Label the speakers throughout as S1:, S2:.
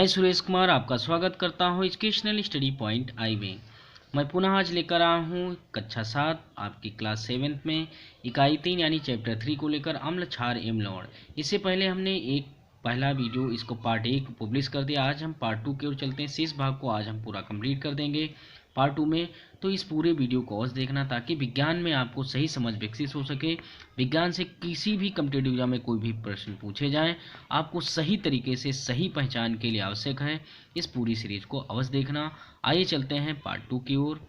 S1: मैं सुरेश कुमार आपका स्वागत करता हूं एजुकेशनल स्टडी पॉइंट आई में। मैं पुनः आज लेकर आया हूं कक्षा 7 आपकी क्लास 7th में इकाई 3 यानी चैप्टर 3 को लेकर अम्ल क्षार एवं लवण। इससे पहले हमने एक पहला वीडियो इसको पार्ट 1 पब्लिश कर दिया। आज हम पार्ट 2 की ओर चलते हैं। शेष भाग को आज हम पूरा कंप्लीट कर देंगे पार्ट 2 में। तो इस पूरे वीडियो को अवश्य देखना ताकि विज्ञान में आपको सही समझ विकसित हो सके। विज्ञान से किसी भी कॉम्पिटिटिव एग्जाम में कोई भी प्रश्न पूछे जाएं, आपको सही तरीके से सही पहचान के लिए आवश्यक है इस पूरी सीरीज को अवश्य देखना। आइए चलते हैं पार्ट 2 की ओर।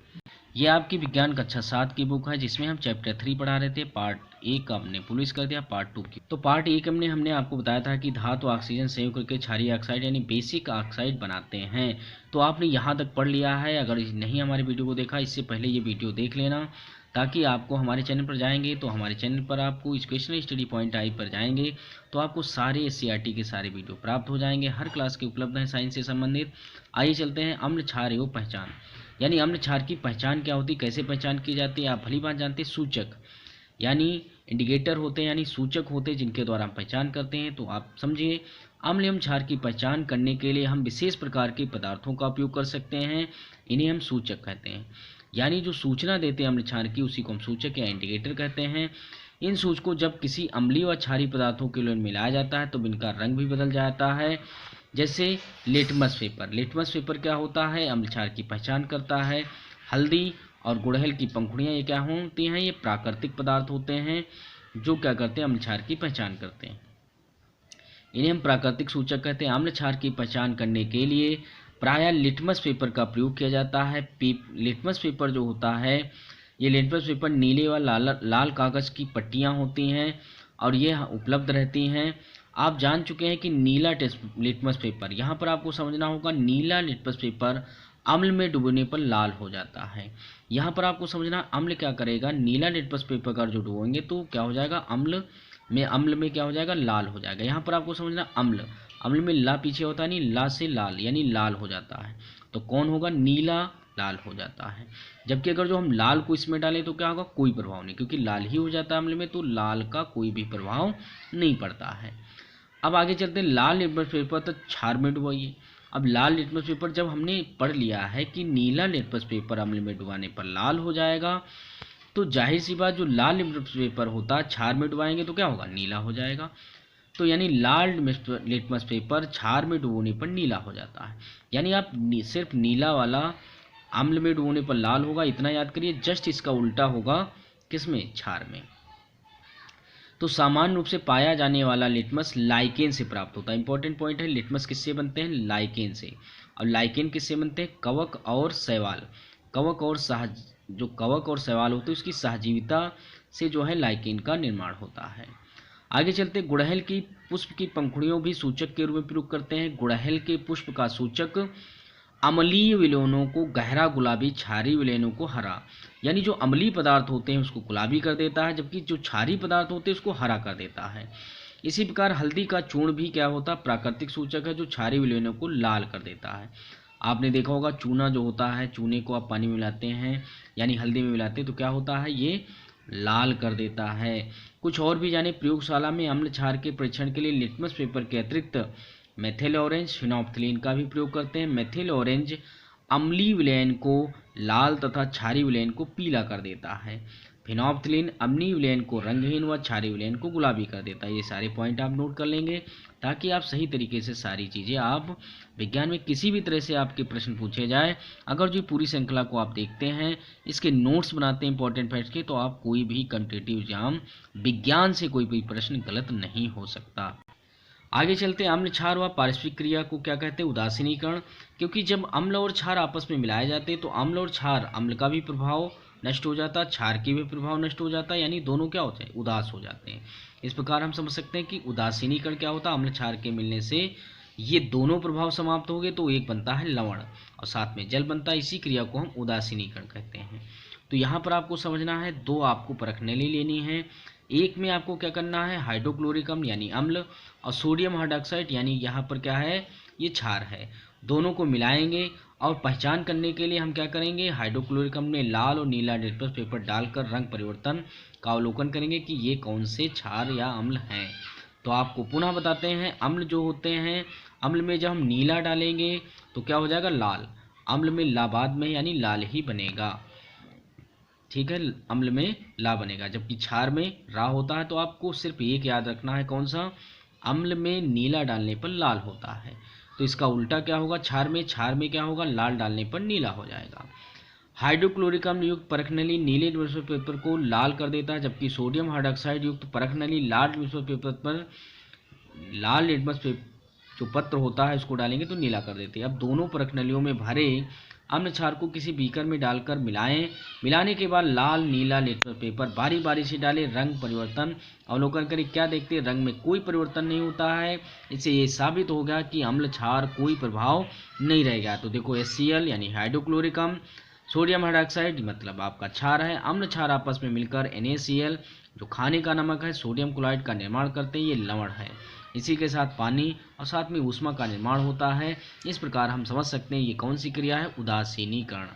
S1: ये आपकी विज्ञान कक्षा 7 की बुक है जिसमें हम चैप्टर 3 पढ़ा रहे थे। पार्ट 1 का हमने पब्लिश कर दिया पार्ट 2 की। तो पार्ट 1 में हमने आपको बताया था कि धातु ऑक्सीजन संयोग करके क्षारीय ऑक्साइड यानी बेसिक ऑक्साइड बनाते हैं। तो आपने यहाँ तक पढ़ लिया है। अगर नहीं हमारे वीडियो को देखा इससे पहले ये वीडियो देख लेना ताकि आपको हमारे चैनल पर जाएंगे तो हमारे चैनल पर आपको एजुकेशनल स्टडी पॉइंट आई पर जाएंगे तो आपको सारे SCRT के सारे वीडियो प्राप्त हो जाएंगे। हर क्लास के उपलब्ध हैं साइंस से संबंधित। आइए चलते हैं अम्ल क्षार एवं पहचान। यानी अम्ल क्षार की पहचान क्या होती है, कैसे पहचान की जाती है, आप भली बात जानते हैं। सूचक यानी इंडिकेटर होते हैं यानी सूचक होते हैं जिनके द्वारा हम पहचान करते हैं। तो आप समझिए अम्ल एवं क्षार की पहचान करने के लिए हम विशेष प्रकार के पदार्थों का उपयोग कर सकते हैं। इन्हें हम सूचक कहते हैं। यानी जो सूचना देते हैं अम्ल क्षार की उसी को हम सूचक या इंडिकेटर कहते हैं। इन सूचकों जब किसी अम्लीय व क्षारीय पदार्थों के लिए मिलाया जाता है तो इनका रंग भी बदल जाता है। जैसे लिटमस पेपर। लिटमस पेपर क्या होता है, अम्ल क्षार की पहचान करता है। हल्दी और गुड़हल की पंखुड़ियाँ ये क्या होती हैं, ये प्राकृतिक पदार्थ होते हैं जो क्या करते हैं, अम्ल क्षार की पहचान करते हैं। इन्हें हम प्राकृतिक सूचक कहते हैं। अम्ल क्षार की पहचान करने के लिए प्रायः लिटमस पेपर का प्रयोग किया जाता है। लिटमस पेपर जो होता है, ये लिटमस पेपर नीले व लाल कागज़ की पट्टियाँ होती हैं और ये उपलब्ध रहती हैं। आप जान चुके हैं कि नीला लिटमस पेपर, यहाँ पर आपको समझना होगा नीला लिटमस पेपर अम्ल में डुबोने पर लाल हो जाता है। यहाँ पर आपको समझना अम्ल क्या करेगा, नीला लिटमस पेपर का जो डुबोएंगे तो क्या हो जाएगा, अम्ल में क्या हो जाएगा, लाल हो जाएगा। यहाँ पर आपको समझना अम्ल में ला पीछे होता है नहीं, ला से लाल यानी लाल हो जाता है। तो कौन होगा, नीला लाल हो जाता है। जबकि अगर जो हम लाल को इसमें डालें तो क्या होगा, कोई प्रभाव नहीं, क्योंकि लाल ही हो जाता है अम्ल में, तो लाल का कोई भी प्रभाव नहीं पड़ता है। अब आगे चलते हैं। लाल लिटमस पेपर तो क्षार में डुबाइए। अब लाल लिटमस पेपर जब हमने पढ़ लिया है कि नीला लिटमस पेपर अम्ल में डुबाने पर लाल हो जाएगा, तो जाहिर सी बात जो लाल लिटमस पेपर होता है क्षार में डुबाएंगे तो क्या होगा, नीला हो जाएगा। तो यानी लाल लिटमस पेपर क्षार में डुबोने पर नीला हो जाता है। यानी आप सिर्फ नीला वाला अम्ल में डुबोने पर लाल होगा इतना याद करिए। जस्ट इसका उल्टा होगा किसमें, क्षार में। तो सामान्य रूप से पाया जाने वाला लिटमस लाइकेन से प्राप्त होता है। इंपॉर्टेंट पॉइंट है, लिटमस किससे बनते हैं, लाइकेन से। और लाइकेन किससे बनते हैं, कवक और शैवाल। जो कवक और शैवाल होते हैं उसकी सहजीविता से जो है लाइकेन का निर्माण होता है। आगे चलते, गुड़हल की पुष्प की पंखुड़ियों भी सूचक के रूप में प्रयोग करते हैं। गुड़हल के पुष्प का सूचक अम्लीय विलयनों को गहरा गुलाबी, क्षारीय विलयनों को हरा। यानी जो अम्लीय पदार्थ होते हैं उसको गुलाबी कर देता है, जबकि जो क्षारीय पदार्थ होते हैं उसको हरा कर देता है। इसी प्रकार हल्दी का चूर्ण भी क्या होता है, प्राकृतिक सूचक है जो क्षारीय विलयनों को लाल कर देता है। आपने देखा होगा चूना जो होता है, चूने को आप पानी में मिलाते हैं यानी हल्दी में मिलाते हैं तो क्या होता है, ये लाल कर देता है। कुछ और भी जाने। प्रयोगशाला में अम्ल क्षार के परीक्षण के लिए लिटमस पेपर के अतिरिक्त मेथिल ऑरेंज, फिनोप्थिलीन का भी प्रयोग करते हैं। मेथिल ऑरेंज अम्लीय विलयन को लाल तथा क्षारीय विलयन को पीला कर देता है। फिनोप्थिलीन अम्लीय विलयन को रंगहीन व क्षारीय विलयन को गुलाबी कर देता है। ये सारे पॉइंट आप नोट कर लेंगे ताकि आप सही तरीके से सारी चीज़ें आप विज्ञान में किसी भी तरह से आपके प्रश्न पूछे जाए, अगर जो पूरी श्रृंखला को आप देखते हैं, इसके नोट्स बनाते हैं इंपॉर्टेंट फैक्ट्स के, तो आप कोई भी कॉम्पिटिटिव एग्जाम विज्ञान से कोई भी प्रश्न गलत नहीं हो सकता। आगे चलते हैं। अम्ल क्षार व पारस्परिक क्रिया को क्या कहते हैं, उदासीनीकरण। क्योंकि जब अम्ल और क्षार आपस में मिलाए जाते हैं तो अम्ल और क्षार, अम्ल का भी प्रभाव नष्ट हो जाता है, क्षार की भी प्रभाव नष्ट हो जाता है, यानी दोनों क्या होते हैं, उदास हो जाते हैं। इस प्रकार हम समझ सकते हैं कि उदासीनीकरण क्या होता है, अम्ल क्षार के मिलने से ये दोनों प्रभाव समाप्त हो गए तो एक बनता है लवण और साथ में जल बनता है। इसी क्रिया को हम उदासीनीकरण कहते हैं। तो यहाँ पर आपको समझना है, दो आपको परखने लिए लेनी है। एक में आपको क्या करना है, हाइड्रोक्लोरिक अम्ल यानी अम्ल और सोडियम हाइड्रोक्साइड यानी यहाँ पर क्या है, ये क्षार है। दोनों को मिलाएंगे और पहचान करने के लिए हम क्या करेंगे, हाइड्रोक्लोरिक अम्ल में लाल और नीला लिटमस पेपर डालकर रंग परिवर्तन का अवलोकन करेंगे कि ये कौन से क्षार या अम्ल हैं। तो आपको पुनः बताते हैं, अम्ल जो होते हैं अम्ल में जब हम नीला डालेंगे तो क्या हो जाएगा, लाल। अम्ल में ला बाद में यानी लाल ही बनेगा, ठीक है, अम्ल में ला बनेगा। जबकि क्षार में रा होता है, तो आपको सिर्फ एक याद रखना है, कौन सा, अम्ल में नीला डालने पर लाल होता है। तो इसका उल्टा क्या होगा, क्षार में क्या होगा, लाल डालने पर नीला हो जाएगा। हाइड्रोक्लोरिक अम्ल युक्त परखनली नीले लिटमस पेपर को लाल कर देता है, जबकि सोडियम हाइड्रोक्साइड युक्त परखनली लाल लिटमस पेपर पर लाल लिटमस पेपर जो पत्र होता है उसको डालेंगे तो नीला कर देते हैं। अब दोनों परखनलियों में भरे अम्ल क्षार को किसी बीकर में डालकर मिलाएं। मिलाने के बाद लाल नीला लिटमस पेपर बारी बारी से डालें। रंग परिवर्तन अवलोकन करें। क्या देखते हैं, रंग में कोई परिवर्तन नहीं होता है। इससे ये साबित हो गया कि अम्ल क्षार कोई प्रभाव नहीं रहेगा। तो देखो HCl यानी हाइड्रोक्लोरिक अम्ल, सोडियम हाइड्रोक्साइड मतलब आपका क्षार है, अम्ल क्षार आपस में मिलकर NaCl जो खाने का नमक है, सोडियम क्लोराइड का निर्माण करते हैं, ये लवण है। इसी के साथ पानी और साथ में ऊष्मा का निर्माण होता है। इस प्रकार हम समझ सकते हैं ये कौन सी क्रिया है, उदासीनीकरण।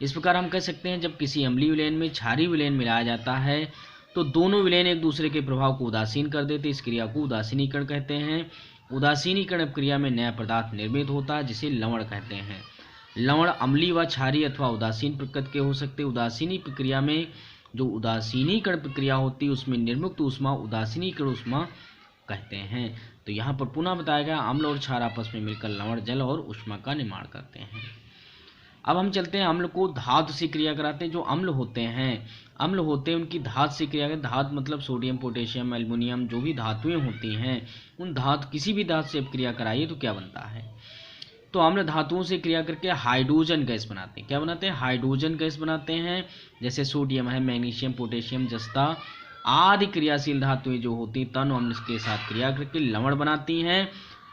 S1: इस प्रकार हम कह सकते हैं जब किसी अम्लीय विलयन में क्षारीय विलयन मिलाया जाता है तो दोनों विलयन एक दूसरे के प्रभाव को उदासीन कर देते, इस क्रिया को उदासीनीकरण कहते हैं। उदासीनीकरण क्रिया में नया पदार्थ निर्मित होता है जिसे लवण कहते हैं। लवण अम्लीय व क्षारीय अथवा उदासीन प्रकृति के हो सकते। उदासीनी प्रक्रिया में जो उदासीनीकरण प्रक्रिया होती है उसमें निर्मुक्त ऊष्मा उदासीनीकरण ऊष्मा कहते हैं। तो यहाँ पर पुनः बताया गया अम्ल और क्षार आपस में मिलकर लवण जल और ऊष्मा का निर्माण करते हैं। अब हम चलते हैं अम्ल को धातु से क्रिया कराते हैं। जो अम्ल होते हैं उनकी धातु से क्रिया करें। धातु मतलब सोडियम पोटेशियम एल्युमिनियम जो भी धातुएं होती हैं उन धातु किसी भी धातु से क्रिया कराइए तो क्या बनता है, तो अम्ल धातुओं से क्रिया करके हाइड्रोजन गैस बनाते हैं। क्या बनाते हैं, हाइड्रोजन गैस बनाते हैं। जैसे सोडियम है, मैग्नीशियम, पोटेशियम, जस्ता आदि क्रियाशील धातुएं जो होती तन अम्ल के साथ क्रिया करके लवण बनाती हैं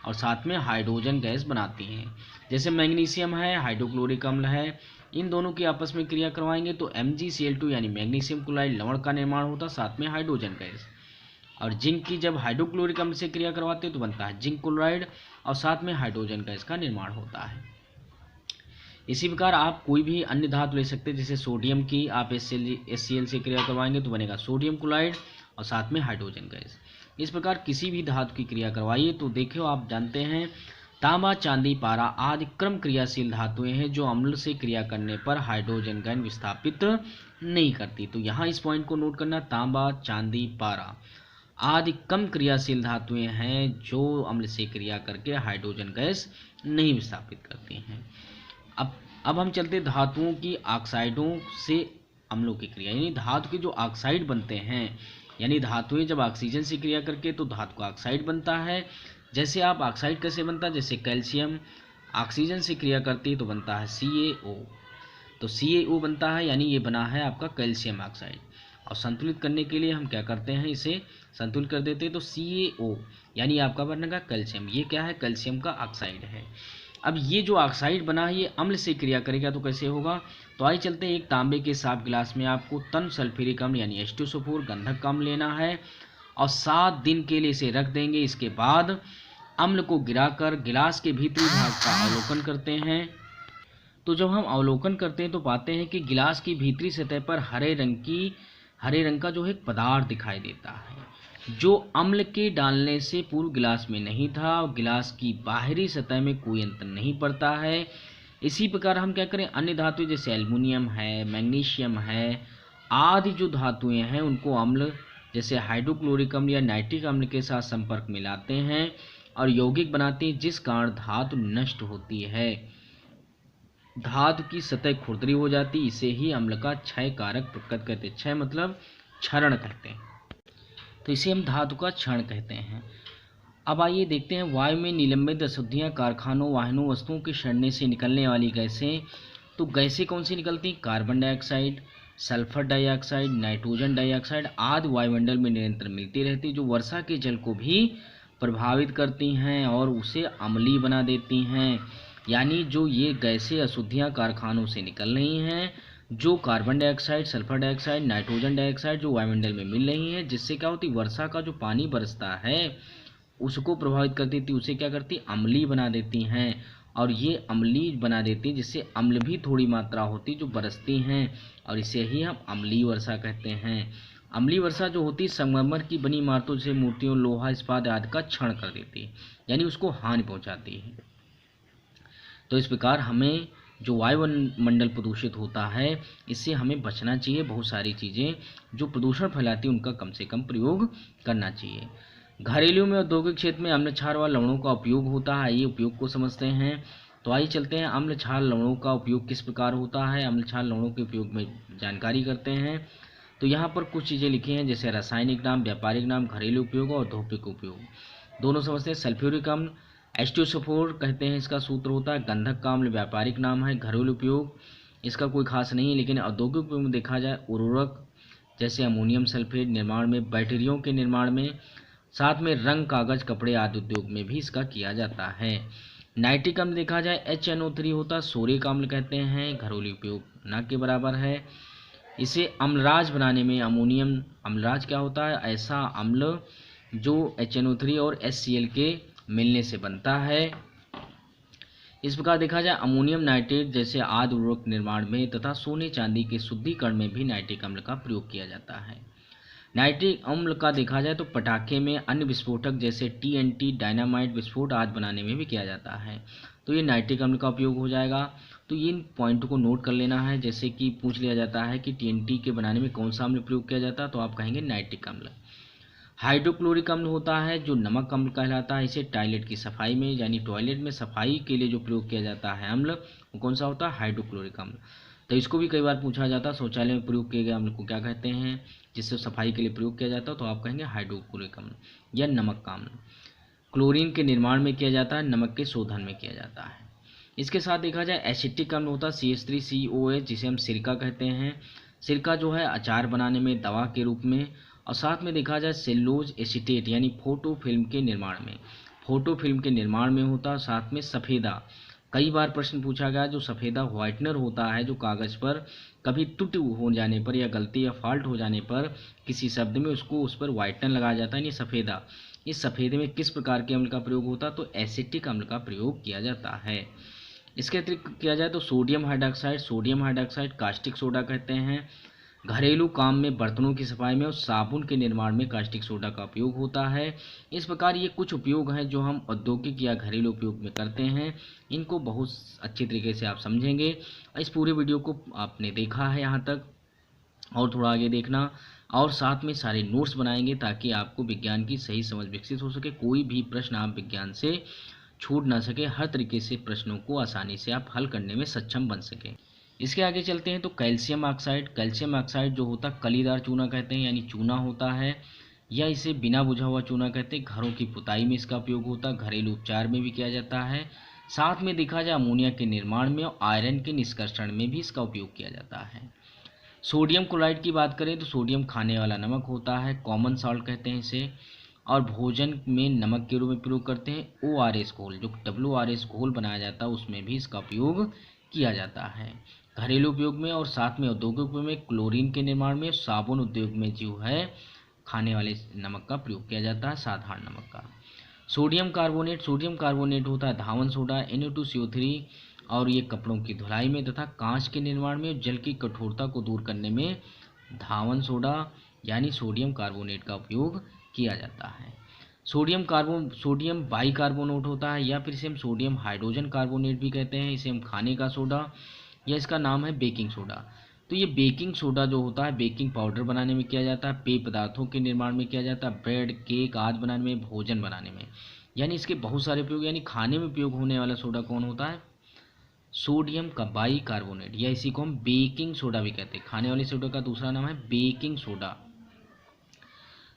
S1: और साथ में हाइड्रोजन गैस बनाती हैं। जैसे मैग्नीशियम है, हाइड्रोक्लोरिक अम्ल है, इन दोनों की आपस में क्रिया करवाएंगे तो MgCl2 यानी मैग्नीशियम क्लोराइड लवण का निर्माण होता, साथ में हाइड्रोजन गैस। और जिंक की जब हाइड्रोक्लोरिक अम्ल से क्रिया करवाते हैं तो बनता है जिंक क्लोराइड और साथ में हाइड्रोजन गैस का निर्माण होता है। इसी प्रकार आप कोई भी अन्य धातु ले सकते हैं। जैसे सोडियम की आप HCl से क्रिया करवाएंगे तो बनेगा सोडियम क्लोराइड और साथ में हाइड्रोजन गैस। इस प्रकार किसी भी धातु की क्रिया करवाइए तो देखियो आप जानते हैं तांबा, चांदी, पारा आदि क्रम क्रियाशील धातुएं हैं जो अम्ल से क्रिया करने पर हाइड्रोजन गैस विस्थापित नहीं करती। तो यहाँ इस पॉइंट को नोट करना, तांबा, चांदी, पारा आदि कम क्रियाशील धातुएं हैं जो अम्ल से क्रिया करके हाइड्रोजन गैस नहीं विस्थापित करती हैं। अब हम चलते धातुओं की ऑक्साइडों से अम्लों की क्रिया, यानी धातु के जो ऑक्साइड बनते हैं, यानी धातुएं जब ऑक्सीजन से क्रिया करके तो धातु का ऑक्साइड बनता है। जैसे आप ऑक्साइड कैसे बनता है, जैसे कैल्शियम ऑक्सीजन से क्रिया करती है तो बनता है CaO, तो CaO बनता है, यानी ये बना है आपका कैल्शियम ऑक्साइड। और संतुलित करने के लिए हम क्या करते हैं, इसे संतुलित कर देते हैं तो CaO यानी आपका बनेगा कैल्शियम। ये क्या है, कैल्शियम का ऑक्साइड है। अब ये जो ऑक्साइड बना है ये अम्ल से क्रिया करेगा तो कैसे होगा, तो आइए चलते हैं। एक तांबे के साफ गिलास में आपको तन सल्फ्यूरिक अम्ल यानी H2SO4 गंधक अम्ल लेना है और 7 दिन के लिए इसे रख देंगे। इसके बाद अम्ल को गिराकर गिलास के भीतरी भाग का अवलोकन करते हैं। तो जब हम अवलोकन करते हैं तो पाते हैं कि गिलास की भीतरी सतह पर हरे रंग का जो है पदार्थ दिखाई देता है जो अम्ल के डालने से पूर्व गिलास में नहीं था और गिलास की बाहरी सतह में कोई अंतर नहीं पड़ता है। इसी प्रकार हम क्या करें, अन्य धातुएं जैसे एल्युमिनियम है, मैग्नीशियम है आदि जो धातुएं हैं उनको अम्ल जैसे हाइड्रोक्लोरिक अम्ल या नाइट्रिक अम्ल के साथ संपर्क में लाते हैं और यौगिक बनाते हैं, जिस कारण धातु नष्ट होती है, धातु की सतह खुरदरी हो जाती। इसे ही अम्ल का क्षय कारक प्रकृति कहते हैं। क्षय मतलब क्षरण कहते हैं, तो इसे हम धातु का क्षरण कहते हैं। अब आइए देखते हैं वायु में निलंबित अशुद्धियां, कारखानों, वाहनों, वस्तुओं के सड़ने से निकलने वाली गैसें। तो गैसें कौन सी निकलती, carbon dioxide, sulphur dioxide, nitrogen dioxide आदि वायुमंडल में निरंतर मिलती रहती, जो वर्षा के जल को भी प्रभावित करती हैं और उसे अम्लीय बना देती हैं। यानी जो ये गैसें अशुद्धियां कारखानों से निकल रही हैं, जो carbon dioxide, sulphur dioxide, nitrogen dioxide जो वायुमंडल में मिल रही है, जिससे क्या होती, वर्षा का जो पानी बरसता है उसको प्रभावित करती थी, उसे क्या करती, अम्लीय बना देती हैं। और ये अम्लीय बना देती जिससे अम्ल भी थोड़ी मात्रा होती जो बरसती हैं और इसे ही हम अम्लीय वर्षा कहते हैं। अम्लीय वर्षा जो होती है संगमरमर की बनी इमारतों जैसे मूर्तियों, लोहा, इस्पात आदि का क्षरण कर देती है, यानी उसको हानि पहुंचाती है। तो इस प्रकार हमें जो वायुमंडल प्रदूषित होता है इससे हमें बचना चाहिए। बहुत सारी चीज़ें जो प्रदूषण फैलाती हैं उनका कम से कम प्रयोग करना चाहिए। घरेलू में औद्योगिक क्षेत्र में अम्ल क्षार व लवणों का उपयोग होता है, ये उपयोग को समझते हैं। तो आइए चलते हैं अम्ल क्षार लवणों का उपयोग किस प्रकार होता है, अम्ल क्षार लवणों के उपयोग में जानकारी करते हैं। तो यहाँ पर कुछ चीज़ें लिखी हैं जैसे रासायनिक नाम, व्यापारिक नाम, घरेलू उपयोग और औद्योगिक उपयोग। दोनों समझते हैं। सल्फ्यूरिक अम्ल H2SO4 कहते हैं, इसका सूत्र होता है। गंधक का अम्ल व्यापारिक नाम है। घरेलू उपयोग इसका कोई खास नहीं है, लेकिन औद्योगिक उपयोग में देखा जाए उर्वरक जैसे अमोनियम सल्फेट निर्माण में, बैटरियों के निर्माण में, साथ में रंग, कागज, कपड़े आदि उद्योग में भी इसका किया जाता है। नाइट्रिक अम्ल देखा जाए HNO3 होता है, सोरिक अम्ल कहते हैं। घरेलू उपयोग न के बराबर है। इसे अम्लराज बनाने में अमोनियम अम्लराज क्या होता है, ऐसा अम्ल जो HNO3 और HCl के मिलने से बनता है। इस प्रकार देखा जाए अमोनियम नाइट्रेट जैसे आदि उर्वरक निर्माण में तथा सोने चांदी के शुद्धिकरण में भी नाइट्रिक अम्ल का प्रयोग किया जाता है। नाइट्रिक अम्ल का देखा जाए तो पटाखे में अन्य विस्फोटक जैसे TNT, डायनामाइट, विस्फोट आदि बनाने में भी किया जाता है। तो ये नाइट्रिक अम्ल का उपयोग हो जाएगा। तो इन पॉइंट को नोट कर लेना है। जैसे कि पूछ लिया जाता है कि TNT के बनाने में कौन सा अम्ल प्रयोग किया जाता है, तो आप कहेंगे नाइट्रिक अम्ल। हाइड्रोक्लोरिक अम्ल होता है जो नमक अम्ल कहलाता है। इसे टॉयलेट की सफाई में यानी टॉयलेट में सफाई के लिए जो प्रयोग किया जाता है अम्ल वो कौन सा होता है, हाइड्रोक्लोरिक अम्ल। तो इसको भी कई बार पूछा जाता है शौचालय में प्रयोग किए गए अम्ल को क्या कहते हैं, जिससे सफाई के लिए प्रयोग किया जाता है, तो आप कहेंगे हाइड्रोक्लोरिक अम्ल या नमक का अम्ल। क्लोरीन के निर्माण में किया जाता है, नमक के शोधन में किया जाता है। इसके साथ देखा जाए एसिटिक अम्ल होता है CH3COH जिसे हम सिरका कहते हैं। सिरका जो है अचार बनाने में, दवा के रूप में, और साथ में देखा जाए सेलुलोज एसीटेट यानी फोटो फिल्म के निर्माण में, फोटो फिल्म के निर्माण में होता है। साथ में सफ़ेदा, कई बार प्रश्न पूछा गया, जो सफ़ेदा व्हाइटनर होता है जो कागज़ पर कभी त्रुटि हो जाने पर या गलती या फॉल्ट हो जाने पर किसी शब्द में उसको उस पर व्हाइटनर लगाया जाता है, यानी सफ़ेदा। इस सफ़ेदे में किस प्रकार के अम्ल का प्रयोग होता है, तो एसिटिक अम्ल का प्रयोग किया जाता है। इसके अतिरिक्त किया जाए तो सोडियम हाइड्रॉक्साइड कास्टिक सोडा कहते हैं। घरेलू काम में, बर्तनों की सफाई में और साबुन के निर्माण में कास्टिक सोडा का उपयोग होता है। इस प्रकार ये कुछ उपयोग हैं जो हम औद्योगिक या घरेलू उपयोग में करते हैं। इनको बहुत अच्छे तरीके से आप समझेंगे। इस पूरे वीडियो को आपने देखा है यहाँ तक, और थोड़ा आगे देखना, और साथ में सारे नोट्स बनाएंगे ताकि आपको विज्ञान की सही समझ विकसित हो सके। कोई भी प्रश्न आप विज्ञान से छूट ना सके, हर तरीके से प्रश्नों को आसानी से आप हल करने में सक्षम बन सकें। इसके आगे चलते हैं तो कैल्शियम ऑक्साइड जो होता है कलीदार चूना कहते हैं, यानी चूना होता है, या इसे बिना बुझा हुआ चूना कहते हैं। घरों की पुताई में इसका उपयोग होता है, घरेलू उपचार में भी किया जाता है। साथ में देखा जाए अमोनिया के निर्माण में और आयरन के निष्कर्षण में भी इसका उपयोग किया जाता है। सोडियम क्लोराइड की बात करें तो सोडियम खाने वाला नमक होता है, कॉमन सॉल्ट कहते हैं इसे, और भोजन में नमक के रूप में प्रयोग करते हैं। ORS घोल, जो WRS घोल बनाया जाता है उसमें भी इसका उपयोग किया जाता है घरेलू उपयोग में। और साथ में औद्योगिक उपयोग में क्लोरीन के निर्माण में, साबुन उद्योग में जो है खाने वाले नमक का प्रयोग किया जाता है, साधारण नमक का। सोडियम कार्बोनेट होता है धावन सोडा Na2CO3, और ये कपड़ों की धुलाई में तथा कांच के निर्माण में, जल की कठोरता को दूर करने में धावन सोडा यानी सोडियम कार्बोनेट का उपयोग किया जाता है। सोडियम बाइकार्बोनेट होता है, या फिर इसे हम सोडियम हाइड्रोजन कार्बोनेट भी कहते हैं। इसे हम खाने का सोडा, या इसका नाम है बेकिंग सोडा। तो ये बेकिंग सोडा जो होता है बेकिंग पाउडर बनाने में किया जाता है, पेय पदार्थों के निर्माण में किया जाता है, ब्रेड, केक आदि बनाने में, भोजन बनाने में, यानी इसके बहुत सारे उपयोग। यानी खाने में उपयोग होने वाला सोडा कौन होता है, सोडियम का बाइकार्बोनेट, या इसी को हम बेकिंग सोडा भी कहते हैं। खाने वाले सोडा का दूसरा नाम है बेकिंग सोडा।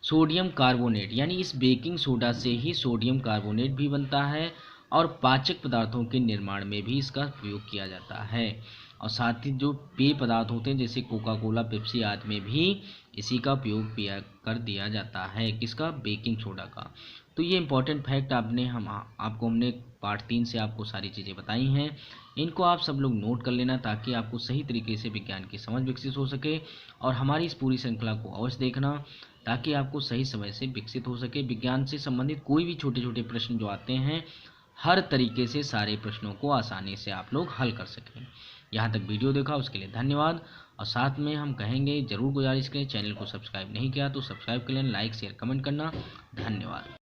S1: सोडियम कार्बोनेट, यानी इस बेकिंग सोडा से ही सोडियम कार्बोनेट भी बनता है, और पाचक पदार्थों के निर्माण में भी इसका प्रयोग किया जाता है। और साथ ही जो पेय पदार्थ होते हैं जैसे कोका कोला, पेप्सी आदि में भी इसी का उपयोग कर दिया जाता है, किसका, बेकिंग सोडा का। तो ये इंपॉर्टेंट फैक्ट आपको हमने पार्ट 3 से आपको सारी चीज़ें बताई हैं। इनको आप सब लोग नोट कर लेना ताकि आपको सही तरीके से विज्ञान की समझ विकसित हो सके, और हमारी इस पूरी श्रृंखला को अवश्य देखना ताकि आपको सही समय से विकसित हो सके। विज्ञान से संबंधित कोई भी छोटे छोटे प्रश्न जो आते हैं हर तरीके से सारे प्रश्नों को आसानी से आप लोग हल कर सकें। यहाँ तक वीडियो देखा उसके लिए धन्यवाद। और साथ में हम कहेंगे ज़रूर गुजारिश करें, चैनल को सब्सक्राइब नहीं किया तो सब्सक्राइब कर लें, लाइक शेयर कमेंट करना। धन्यवाद।